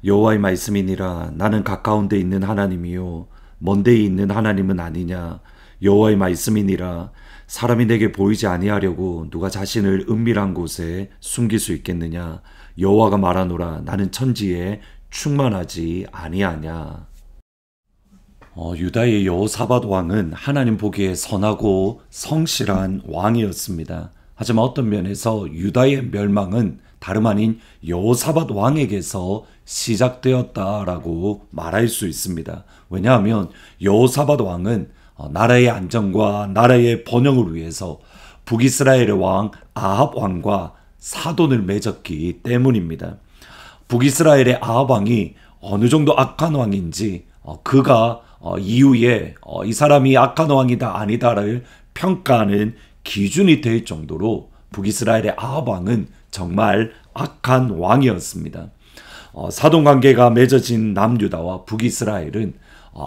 여호와의 말씀이니라. 나는 가까운 데 있는 하나님이요 먼 데에 있는 하나님은 아니냐. 여호와의 말씀이니라. 사람이 내게 보이지 아니하려고 누가 자신을 은밀한 곳에 숨길 수 있겠느냐. 여호와가 말하노라. 나는 천지에 충만하지 아니하냐. 유다의 여호사밧 왕은 하나님 보기에 선하고 성실한 왕이었습니다. 하지만 어떤 면에서 유다의 멸망은 다름 아닌 여호사밧 왕에게서 시작되었다라고 말할 수 있습니다. 왜냐하면 여호사밧 왕은 나라의 안정과 나라의 번영을 위해서 북이스라엘의 왕 아합 왕과 사돈을 맺었기 때문입니다. 북이스라엘의 아합 왕이 어느 정도 악한 왕인지 그가 이후에 이 사람이 악한 왕이다 아니다를 평가하는 기준이 될 정도로 북이스라엘의 아합 왕은 정말 악한 왕이었습니다. 사돈관계가 맺어진 남유다와 북이스라엘은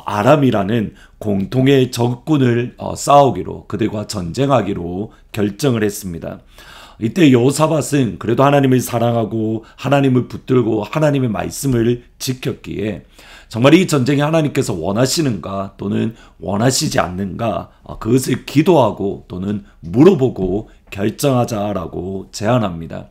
아람이라는 공통의 적군을 싸우기로, 그들과 전쟁하기로 결정을 했습니다. 이때 여호사밧은 그래도 하나님을 사랑하고 하나님을 붙들고 하나님의 말씀을 지켰기에 정말 이 전쟁이 하나님께서 원하시는가 또는 원하시지 않는가 그것을 기도하고 또는 물어보고 결정하자라고 제안합니다.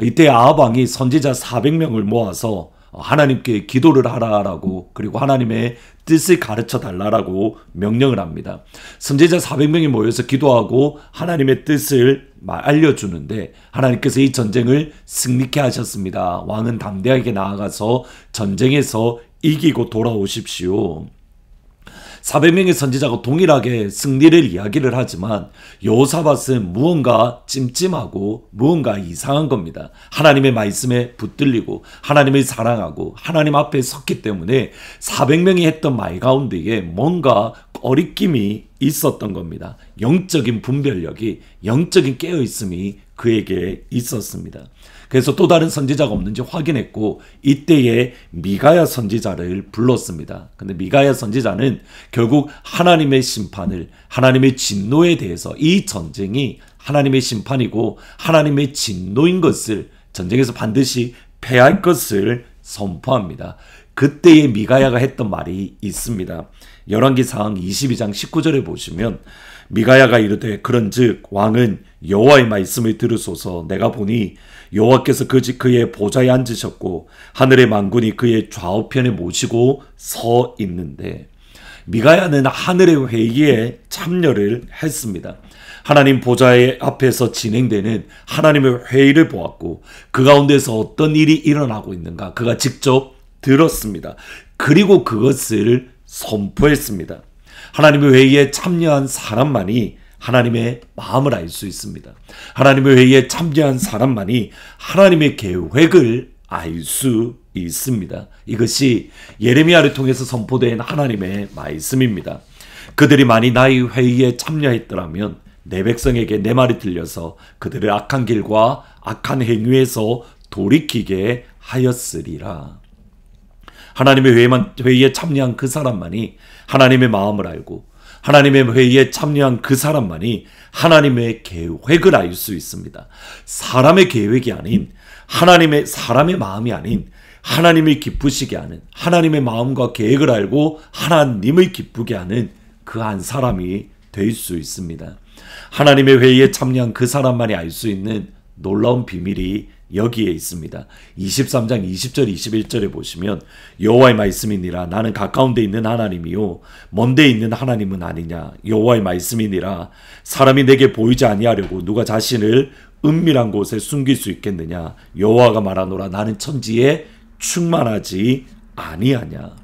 이때 아합 왕이 선지자 400명을 모아서 하나님께 기도를 하라라고, 그리고 하나님의 뜻을 가르쳐 달라라고 명령을 합니다. 선지자 400명이 모여서 기도하고 하나님의 뜻을 알려주는데 하나님께서 이 전쟁을 승리케 하셨습니다. 왕은 담대하게 나아가서 전쟁에서 이기고 돌아오십시오. 400명의 선지자가 동일하게 승리를 이야기를 하지만 여호사밧은 무언가 찜찜하고 무언가 이상한 겁니다. 하나님의 말씀에 붙들리고 하나님을 사랑하고 하나님 앞에 섰기 때문에 400명이 했던 말 가운데에 뭔가 꺼리낌이 있었던 겁니다. 영적인 분별력이, 영적인 깨어있음이 그에게 있었습니다. 그래서 또 다른 선지자가 없는지 확인했고 이때에 미가야 선지자를 불렀습니다. 근데 미가야 선지자는 결국 하나님의 심판을, 하나님의 진노에 대해서 이 전쟁이 하나님의 심판이고 하나님의 진노인 것을, 전쟁에서 반드시 패할 것을 선포합니다. 그때의 미가야가 했던 말이 있습니다. 열왕기상 22장 19절에 보시면 미가야가 이르되 그런즉 왕은 여호와의 말씀을 들으소서. 내가 보니 여호와께서 그의 보좌에 앉으셨고 하늘의 만군이 그의 좌우편에 모시고 서 있는데, 미가야는 하늘의 회의에 참여를 했습니다. 하나님 보좌의 앞에서 진행되는 하나님의 회의를 보았고 그 가운데서 어떤 일이 일어나고 있는가 그가 직접 들었습니다. 그리고 그것을 선포했습니다. 하나님의 회의에 참여한 사람만이 하나님의 마음을 알 수 있습니다. 하나님의 회의에 참여한 사람만이 하나님의 계획을 알 수 있습니다. 이것이 예레미야를 통해서 선포된 하나님의 말씀입니다. 그들이 만일 나의 회의에 참여했더라면 내 백성에게 내 말이 들려서 그들을 악한 길과 악한 행위에서 돌이키게 하였으리라. 하나님의 회의에 참여한 그 사람만이 하나님의 마음을 알고 하나님의 회의에 참여한 그 사람만이 하나님의 계획을 알 수 있습니다. 사람의 계획이 아닌 사람의 마음이 아닌 하나님을 기쁘시게 하는, 하나님의 마음과 계획을 알고 하나님을 기쁘게 하는 그 한 사람이 될 수 있습니다. 하나님의 회의에 참여한 그 사람만이 알 수 있는 놀라운 비밀이 여기에 있습니다. 23장 20절 21절에 보시면 여호와의 말씀이니라. 나는 가까운 데 있는 하나님이요 먼 데 있는 하나님은 아니냐. 여호와의 말씀이니라. 사람이 내게 보이지 아니하려고 누가 자신을 은밀한 곳에 숨길 수 있겠느냐. 여호와가 말하노라. 나는 천지에 충만하지 아니하냐.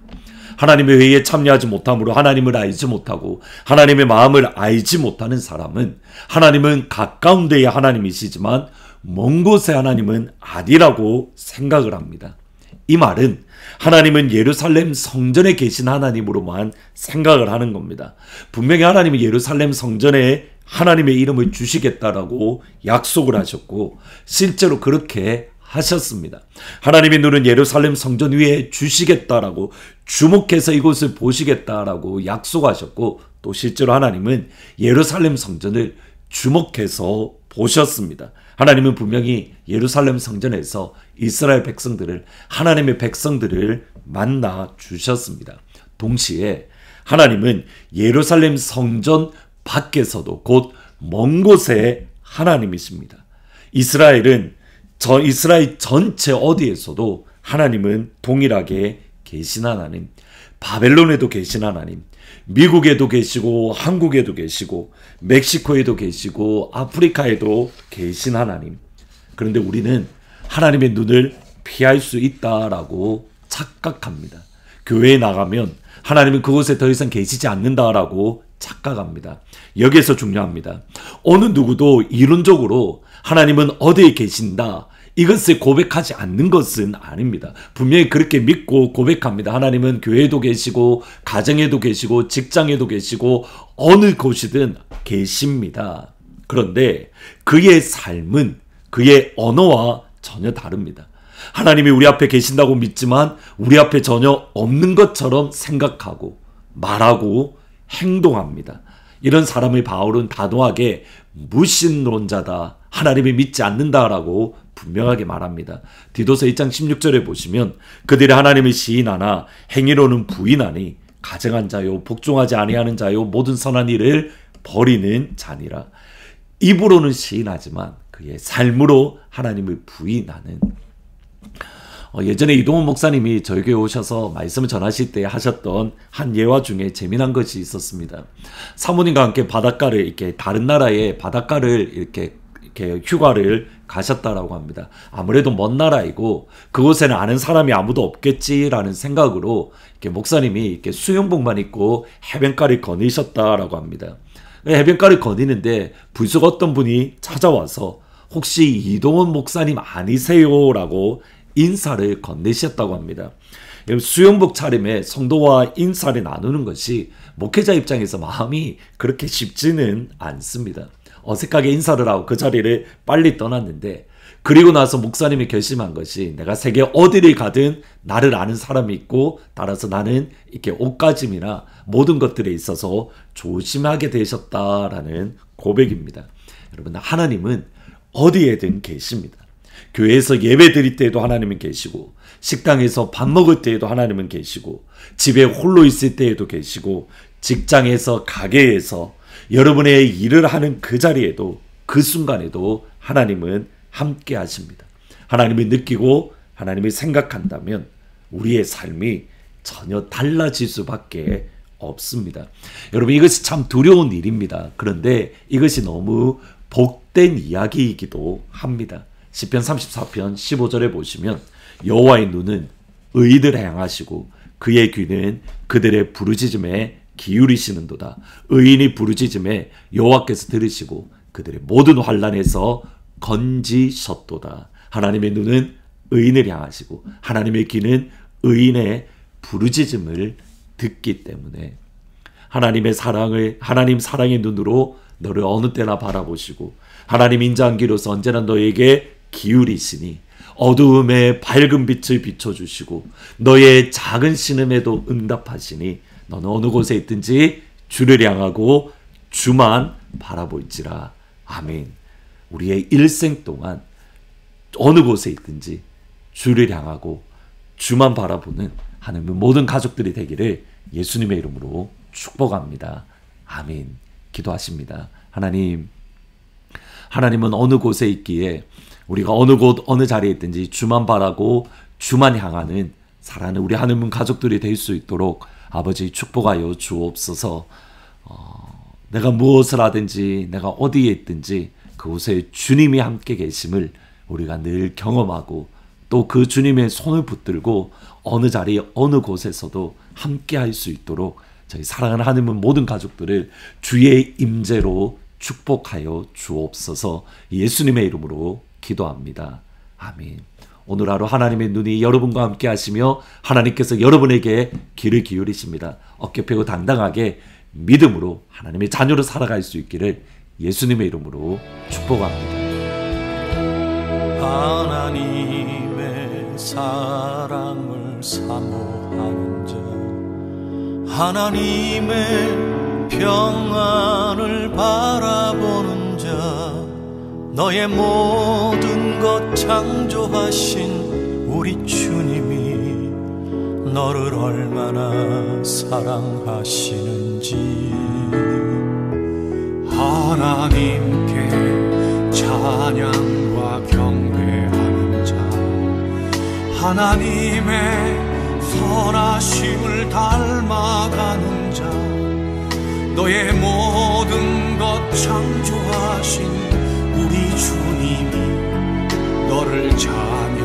하나님의 회의에 참여하지 못함으로 하나님을 알지 못하고 하나님의 마음을 알지 못하는 사람은, 하나님은 가까운 데에 하나님이시지만 먼 곳에 하나님은 아니라고 생각을 합니다. 이 말은 하나님은 예루살렘 성전에 계신 하나님으로만 생각을 하는 겁니다. 분명히 하나님은 예루살렘 성전에 하나님의 이름을 주시겠다라고 약속을 하셨고 실제로 그렇게 하셨습니다. 하나님의 눈은 예루살렘 성전 위에 주시겠다라고, 주목해서 이곳을 보시겠다라고 약속하셨고 또 실제로 하나님은 예루살렘 성전을 주목해서 보셨습니다. 하나님은 분명히 예루살렘 성전에서 이스라엘 백성들을, 하나님의 백성들을 만나 주셨습니다. 동시에 하나님은 예루살렘 성전 밖에서도 곧 먼 곳에 하나님이십니다. 이스라엘 전체 어디에서도 하나님은 동일하게 계신 하나님, 바벨론에도 계신 하나님, 미국에도 계시고 한국에도 계시고 멕시코에도 계시고 아프리카에도 계신 하나님. 그런데 우리는 하나님의 눈을 피할 수 있다라고 착각합니다. 교회에 나가면 하나님은 그곳에 더 이상 계시지 않는다라고 착각합니다. 여기에서 중요합니다. 어느 누구도 이론적으로 하나님은 어디에 계신다, 이것을 고백하지 않는 것은 아닙니다. 분명히 그렇게 믿고 고백합니다. 하나님은 교회에도 계시고 가정에도 계시고 직장에도 계시고 어느 곳이든 계십니다. 그런데 그의 삶은 그의 언어와 전혀 다릅니다. 하나님이 우리 앞에 계신다고 믿지만 우리 앞에 전혀 없는 것처럼 생각하고 말하고 행동합니다. 이런 사람을 바울은 단호하게 무신론자다, 하나님을 믿지 않는다라고 분명하게 말합니다. 디도서 2장 16절에 보시면 그들이 하나님을 시인하나 행위로는 부인하니 가증한 자요 복종하지 아니하는 자요 모든 선한 일을 버리는 자니라. 입으로는 시인하지만 그의 삶으로 하나님을 부인하는. 예전에 이동원 목사님이 저희 교회 오셔서 말씀을 전하실 때 하셨던 한 예화 중에 재미난 것이 있었습니다. 사모님과 함께 바닷가를 이렇게 다른 나라의 바닷가를 이렇게 휴가를 가셨다라고 합니다. 아무래도 먼 나라이고 그곳에는 아는 사람이 아무도 없겠지라는 생각으로 이렇게 목사님이 이렇게 수영복만 입고 해변가를 거니셨다라고 합니다. 해변가를 거니는데 불쑥 어떤 분이 찾아와서 혹시 이동원 목사님 아니세요라고 인사를 건네셨다고 합니다. 수영복 차림에 성도와 인사를 나누는 것이 목회자 입장에서 마음이 그렇게 쉽지는 않습니다. 어색하게 인사를 하고 그 자리를 빨리 떠났는데, 그리고 나서 목사님이 결심한 것이 내가 세계 어디를 가든 나를 아는 사람이 있고 따라서 나는 이렇게 옷가짐이나 모든 것들에 있어서 조심하게 되셨다라는 고백입니다. 여러분, 하나님은 어디에든 계십니다. 교회에서 예배 드릴 때에도 하나님은 계시고, 식당에서 밥 먹을 때에도 하나님은 계시고, 집에 홀로 있을 때에도 계시고, 직장에서 가게에서 여러분의 일을 하는 그 자리에도, 그 순간에도 하나님은 함께 하십니다. 하나님을 느끼고 하나님을 생각한다면 우리의 삶이 전혀 달라질 수밖에 없습니다. 여러분, 이것이 참 두려운 일입니다. 그런데 이것이 너무 복된 이야기이기도 합니다. 시편 34편 15절에 보시면 여호와의 눈은 의인을 향하시고 그의 귀는 그들의 부르짖음에 기울이시는도다. 의인이 부르짖음에 여호와께서 들으시고 그들의 모든 환난에서 건지셨도다. 하나님의 눈은 의인을 향하시고 하나님의 귀는 의인의 부르짖음을 듣기 때문에 하나님 사랑의 눈으로 너를 어느 때나 바라보시고 하나님 인자한 귀로서 언제나 너에게 기울이시니 어두움에 밝은 빛을 비춰주시고 너의 작은 신음에도 응답하시니 너는 어느 곳에 있든지 주를 향하고 주만 바라볼지라. 아멘. 우리의 일생 동안 어느 곳에 있든지 주를 향하고 주만 바라보는 하나님의 모든 가족들이 되기를 예수님의 이름으로 축복합니다. 아멘. 기도하십니다. 하나님은 어느 곳에 있기에 우리가 어느 곳 어느 자리에 있든지 주만 바라고 주만 향하는 사랑하는 우리 하늘문 가족들이 될 수 있도록 아버지 축복하여 주옵소서. 내가 무엇을 하든지 내가 어디에 있든지 그곳에 주님이 함께 계심을 우리가 늘 경험하고 또 그 주님의 손을 붙들고 어느 자리 어느 곳에서도 함께 할 수 있도록 저희 사랑하는 하나님은 모든 가족들을 주의 임재로 축복하여 주옵소서. 예수님의 이름으로 기도합니다. 아멘. 오늘 하루 하나님의 눈이 여러분과 함께 하시며 하나님께서 여러분에게 귀를 기울이십니다. 어깨 펴고 당당하게 믿음으로 하나님의 자녀로 살아갈 수 있기를 예수님의 이름으로 축복합니다. 하나님의 사랑을 사모하는 자, 하나님의 평안을 바라보는 자, 너의 모든 것 창조하신 우리 주님이 너를 얼마나 사랑하시는지 하나님께 찬양과 경배하는 자 하나님의 선하심을 닮아가는 자 너의 모든 것 창조하신 우리 주님이 너를 자녀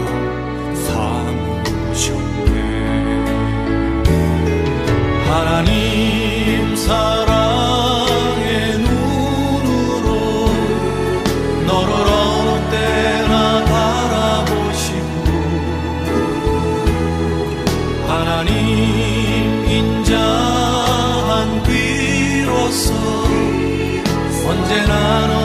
삼으셨네. 하나님 사랑의 눈으로 너를 어느 때나 바라보시고 하나님 인자한 귀로서 언제나